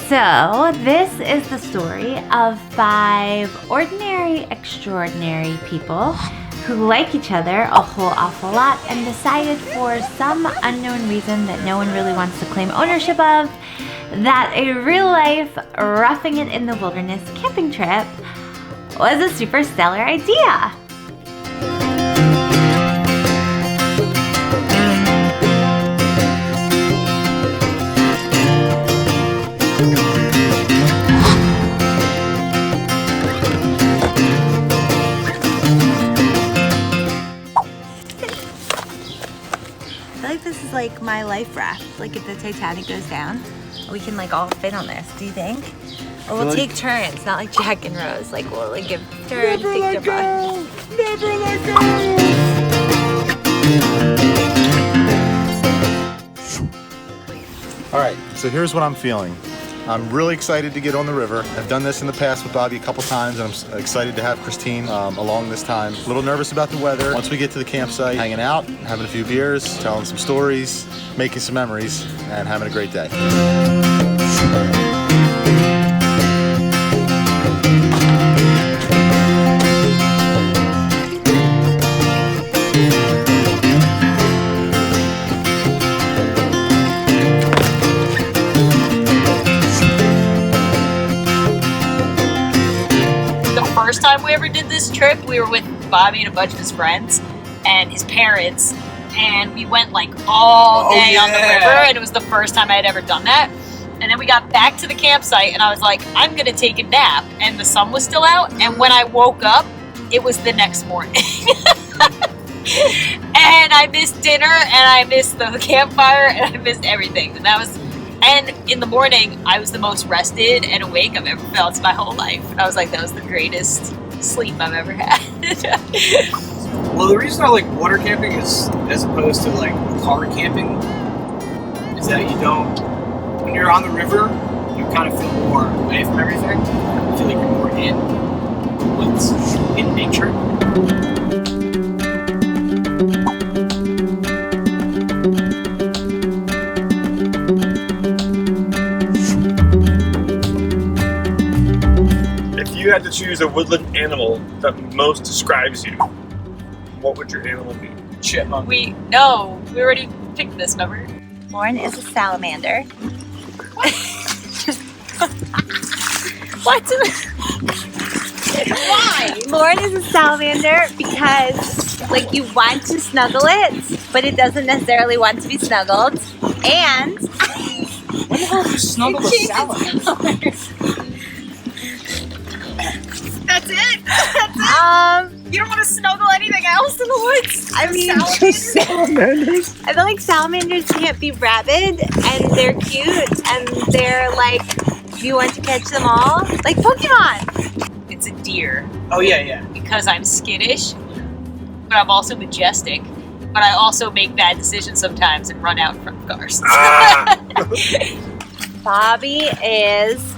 So this is the story of 5 ordinary, extraordinary people who like each other a whole awful lot and decided for some unknown reason that no one really wants to claim ownership of, that a real-life roughing it in the wilderness camping trip was a super stellar idea. I feel like this is like my life raft. Like if the Titanic goes down, we can like all fit on this. Do you think? Or we'll take turns, not like Jack and Rose. Like we'll like give turns. Never let go! Never let go! All right, so here's what I'm feeling. I'm really excited to get on the river. I've done this in the past with Bobby a couple times, and I'm excited to have Christine along this time. A little nervous about the weather. Once we get to the campsite, hanging out, having a few beers, telling some stories, making some memories, and having a great day. First time we ever did this trip, we were with Bobby and a bunch of his friends and his parents, and we went like all day on the river, and it was the first time I had ever done that. And then we got back to the campsite and I was like, I'm gonna take a nap, and the sun was still out, and when I woke up it was the next morning. And I missed dinner, and I missed the campfire, and I missed everything. And in the morning, I was the most rested and awake I've ever felt in my whole life. And I was like, that was the greatest sleep I've ever had. Well, the reason I like water camping is, as opposed to like car camping, is that you don't, when you're on the river, you kind of feel more away from everything. You feel like you're more in what's in nature. If you had to choose a woodland animal that most describes you, what would your animal be? Chipmunk. We already picked this, remember? Lauren is a salamander. What? Why? Lauren is a salamander because like you want to snuggle it, but it doesn't necessarily want to be snuggled. And When the hell did you snuggle a salamander? That's it? That's it? You don't want to snuggle anything else in the woods? I mean, Just salamanders? I feel like salamanders can't be rabid, and they're cute, and they're like, you want to catch them all? Like Pokemon! It's a deer Oh yeah. because I'm skittish, but I'm also majestic. But I also make bad decisions sometimes and run out in front of cars. Bobby is...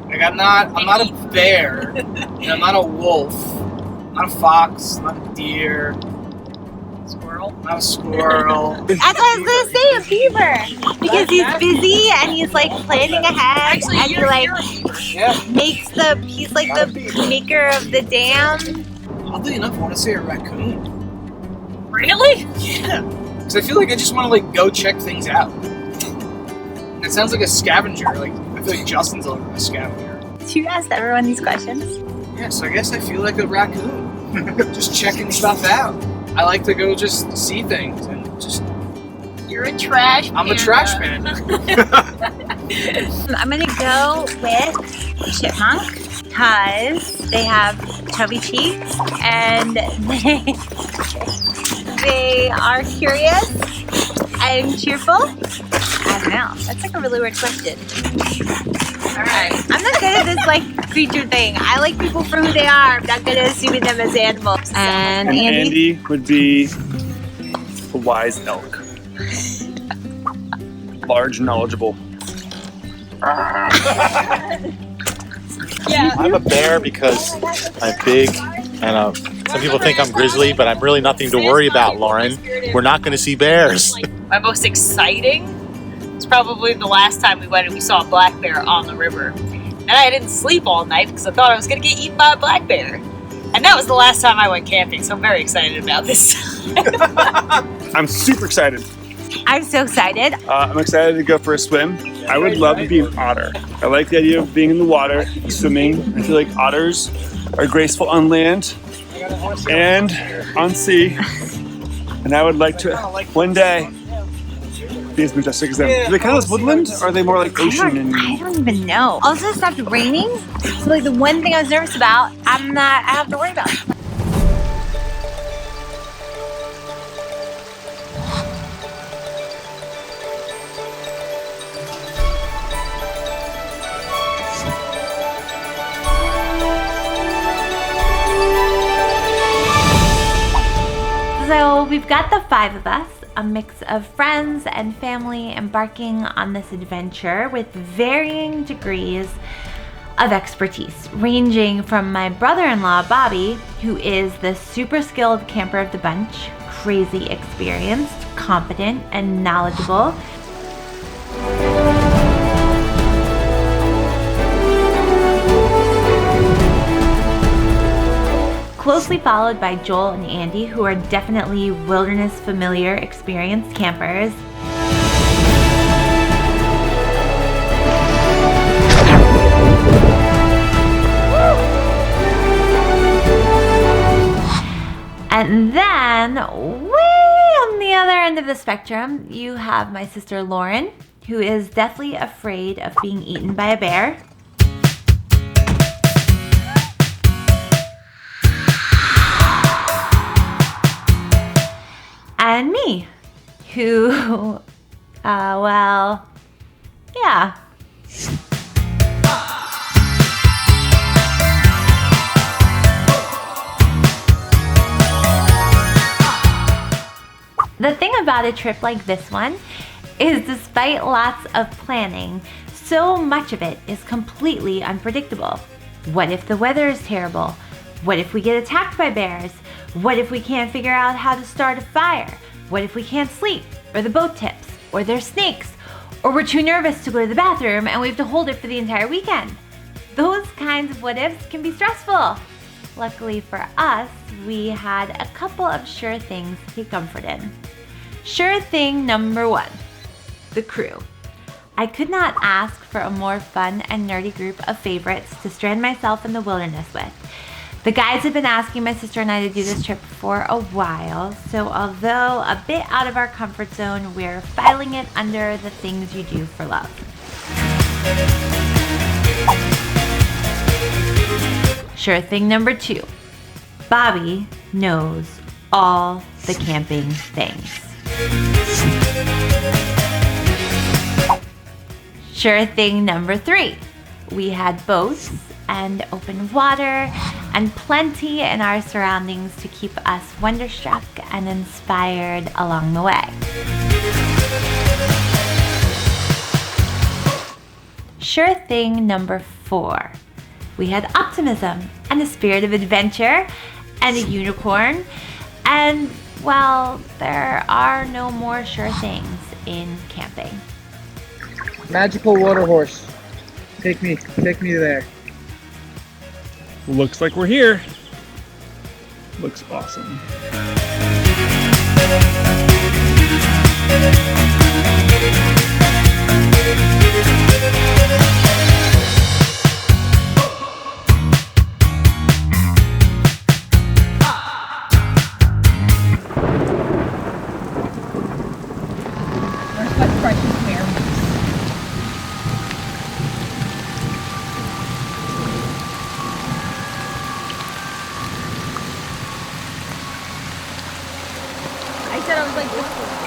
Like I'm not a bear, and I'm not a wolf, I'm not a fox, I'm not a deer, Squirrel. I'm not a squirrel. That's what I was gonna say, a beaver! Because he's busy and he's like planning ahead, Actually, and he you're like Yeah. he's like the maker of the dam. Oddly enough, I want to say a raccoon. Really? Yeah. Because I feel like I just want to like go check things out. And it sounds like a scavenger. Like I feel like Justin's a little bit of a scavenger. You asked everyone these questions. Yeah, so I guess I feel like a raccoon. Just checking stuff out. I like to go just see things and just. You're a trash I'm a trash man. I'm gonna go with chipmunk because they have chubby cheeks and they are curious and cheerful. I don't know. That's like a really weird question. Alright. I'm not good at this like creature thing. I like people for who they are. I'm not good at assuming them as animals. And Andy would be a wise elk. Large, knowledgeable. Yeah. I'm a bear because I'm big, and some people think I'm grizzly, but I'm really nothing to worry about, Lauren. We're not going to see bears. My most exciting is probably the last time we went and we saw a black bear on the river. And I didn't sleep all night because I thought I was going to get eaten by a black bear. And that was the last time I went camping, so I'm very excited about this. I'm super excited. I'm so excited. I'm excited to go for a swim. I would love to be an otter. I like the idea of being in the water, swimming. I feel like otters are graceful on land and on sea. And I would like to, one day, be as majestic as them. Do they count as woodland, or are they more like ocean? I don't even know. Also, it stopped raining, so like the one thing I was nervous about, I have to worry about. So we've got the 5 of us, a mix of friends and family embarking on this adventure with varying degrees of expertise, ranging from my brother-in-law, Bobby, who is the super skilled camper of the bunch, crazy experienced, competent, and knowledgeable, closely followed by Joel and Andy, who are definitely wilderness familiar, experienced campers. And then, way on the other end of the spectrum, you have my sister Lauren, who is deathly afraid of being eaten by a bear. And me, who, well, yeah. The thing about a trip like this one is, despite lots of planning, so much of it is completely unpredictable. What if the weather is terrible? What if we get attacked by bears? What if we can't figure out how to start a fire? What if we can't sleep, or the boat tips, or there's snakes, or we're too nervous to go to the bathroom and we have to hold it for the entire weekend? Those kinds of what ifs can be stressful. Luckily for us, we had a couple of sure things to take comfort in. Sure thing number 1, the crew. I could not ask for a more fun and nerdy group of favorites to strand myself in the wilderness with. The guys have been asking my sister and I to do this trip for a while, so although a bit out of our comfort zone, we're filing it under the things you do for love. Sure thing number 2, Bobby knows all the camping things. Sure thing number 3, we had boats and open water and plenty in our surroundings to keep us wonderstruck and inspired along the way. Sure thing number 4, we had optimism and a spirit of adventure and a unicorn, and well, there are no more sure things in camping. Magical water horse. Take me there. Looks like we're here. Looks awesome.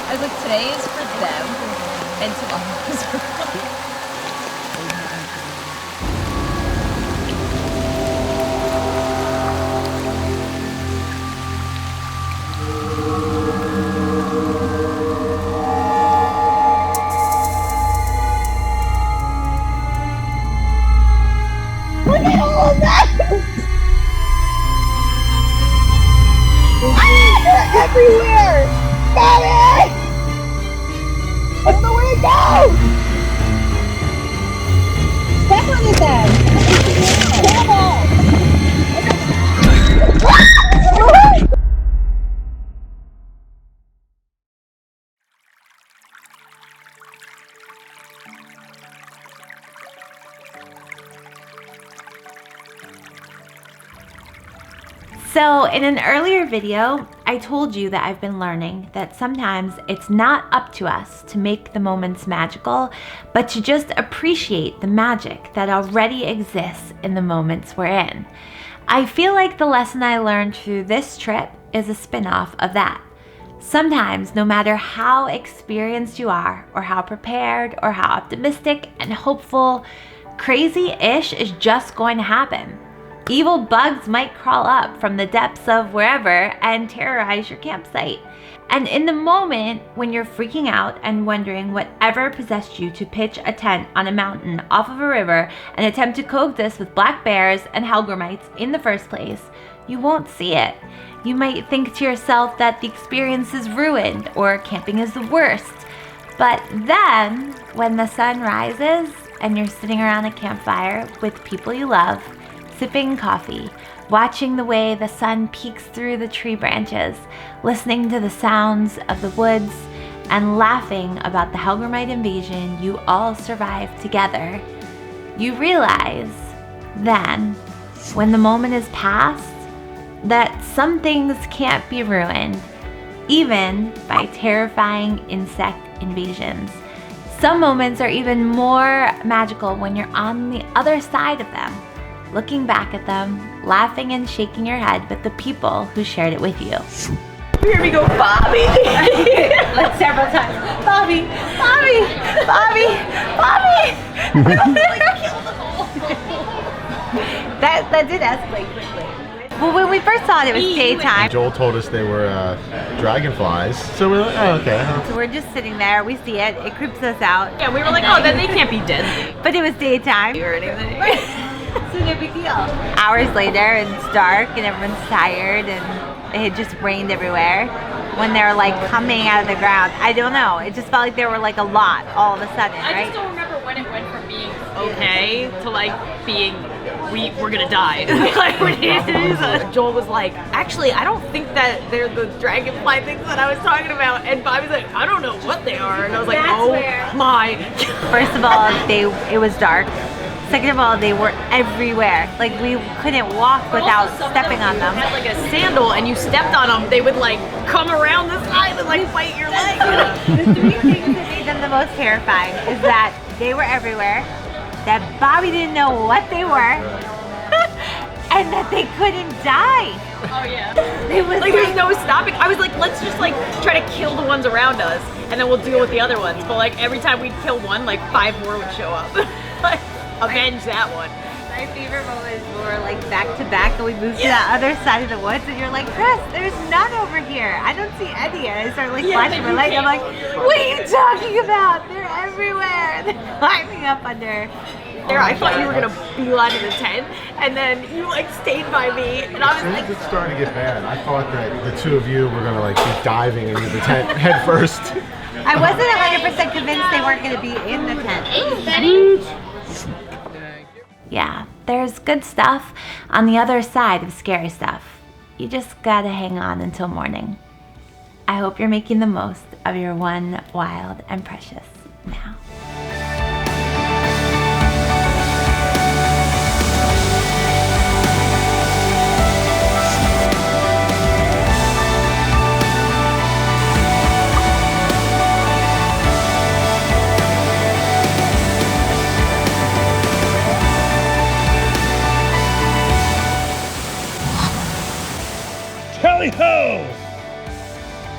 I was like, today is for So in an earlier video, I told you that I've been learning that sometimes it's not up to us to make the moments magical, but to just appreciate the magic that already exists in the moments we're in. I feel like the lesson I learned through this trip is a spin-off of that. Sometimes, no matter how experienced you are, or how prepared, or how optimistic and hopeful, crazy-ish is just going to happen. Evil bugs might crawl up from the depths of wherever and terrorize your campsite. And in the moment when you're freaking out and wondering whatever possessed you to pitch a tent on a mountain off of a river and attempt to coexist with black bears and hellgrammites in the first place, you won't see it. You might think to yourself that the experience is ruined or camping is the worst. But then, when the sun rises and you're sitting around a campfire with people you love, sipping coffee, watching the way the sun peeks through the tree branches, listening to the sounds of the woods, and laughing about the hellgrammite invasion you all survived together, you realize then, when the moment is past, that some things can't be ruined, even by terrifying insect invasions. Some moments are even more magical when you're on the other side of them, looking back at them, laughing and shaking your head with the people who shared it with you. You hear me go, Bobby! Like several times. Bobby! Bobby! Bobby! Bobby! That did escalate quickly. Well, when we first saw it, it was daytime. Joel told us they were dragonflies, so we're like, oh, okay. So we're just sitting there, we see it, it creeps us out. Yeah, we were like, oh, then they can't be deadly. But it was daytime. Or anything. So no big deal. Hours later, and it's dark, and everyone's tired, and it had just rained everywhere. When they were like coming out of the ground, I don't know, it just felt like there were like a lot all of a sudden, right? I just don't remember when it went from being okay to like being, we're gonna die. Like, Joel was like, actually, I don't think that they're the dragonfly things that I was talking about. And Bobby's like, I don't know what they are. And I was like, my. First of all, it was dark. Second of all, they were everywhere. Like, we couldn't walk without stepping on them. Had like a sandal and you stepped on them, they would like come around the side and like bite your leg. The three things that made them the most terrifying is that they were everywhere, that Bobby didn't know what they were, and that they couldn't die. Oh yeah. It was like there's no stopping. I was like, let's just like try to kill the ones around us and then we'll deal with the other ones. But like every time we'd kill one, like 5 more would show up. Like, avenge that one. My favorite moment is when we're like back to back and we move to that other side of the woods and you're like, Chris, there's none over here. I don't see any. And I start like flashing my light and I'm like, what are you talking about? They're everywhere. They're climbing up under. I thought you were gonna beeline to the tent and then you like stayed by me and I was like, It's starting to get bad. I thought that the two of you were gonna like be diving into the tent head first. I wasn't 100% convinced they weren't gonna be in the tent. Yeah, there's good stuff on the other side of scary stuff. You just gotta hang on until morning. I hope you're making the most of your one wild and precious now. Tally-ho!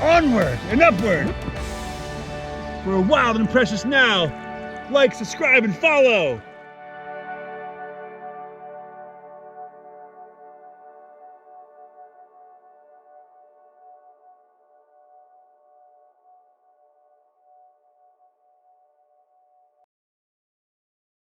Onward and upward! For a wild and precious now, like, subscribe, and follow!